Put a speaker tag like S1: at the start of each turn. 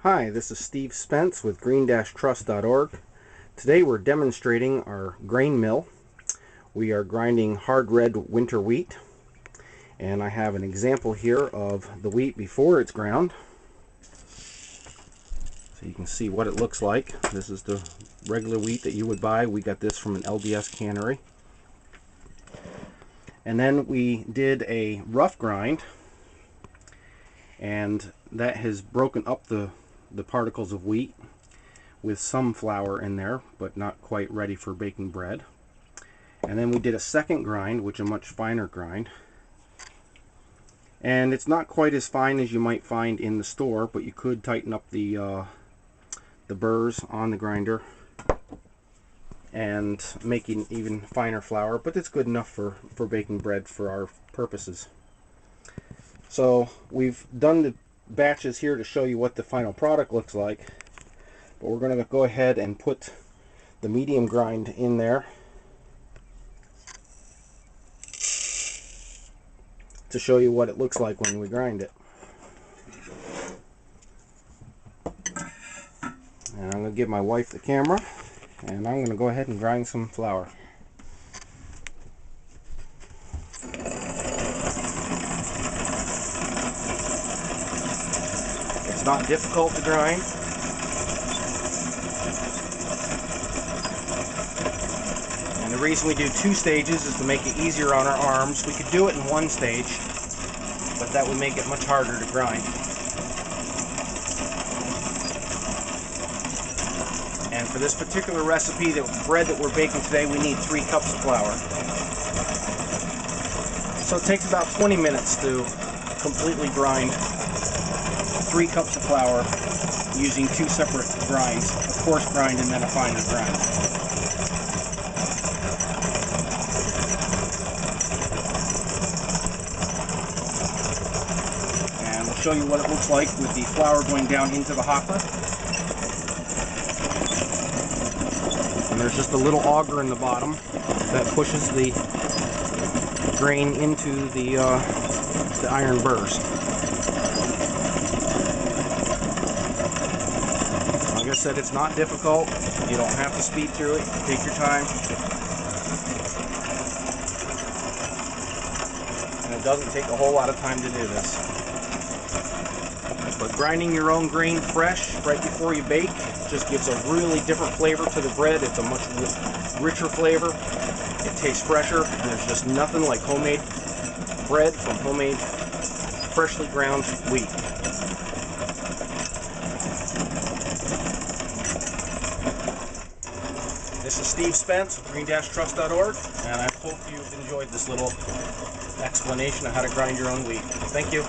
S1: Hi, this is Steve Spence with green-trust.org. Today we're demonstrating our grain mill. We are grinding hard red winter wheat, and I have an example here of the wheat before it's ground. So you can see what it looks like. This is the regular wheat that you would buy. We got this from an LDS cannery. And then we did a rough grind, and that has broken up the particles of wheat with some flour in there, but not quite ready for baking bread. And then we did a second grind, which is a much finer grind. And it's not quite as fine as you might find in the store, but you could tighten up the burrs on the grinder and making even finer flour, but it's good enough for baking bread for our purposes. So we've done the batches here to show you what the final product looks like, but we're going to go ahead and put the medium grind in there to show you what it looks like when we grind it. And I'm going to give my wife the camera, and I'm going to go ahead and grind some flour. It's not difficult to grind. And the reason we do two stages is to make it easier on our arms. We could do it in one stage, but that would make it much harder to grind. And for this particular recipe, the bread that we're baking today, we need 3 cups of flour. So it takes about 20 minutes to completely grind 3 cups of flour using 2 separate grinds, a coarse grind and then a finer grind. And we'll show you what it looks like with the flour going down into the hopper. And there's just a little auger in the bottom that pushes the grain into the iron burrs. Like I said, it's not difficult. You don't have to speed through it. Take your time. And it doesn't take a whole lot of time to do this. But grinding your own grain fresh right before you bake just gives a really different flavor to the bread. It's a much richer flavor. It tastes fresher, and there's just nothing like homemade bread from homemade, freshly ground wheat. This is Steve Spence with green-trust.org, and I hope you've enjoyed this little explanation of how to grind your own wheat. Thank you.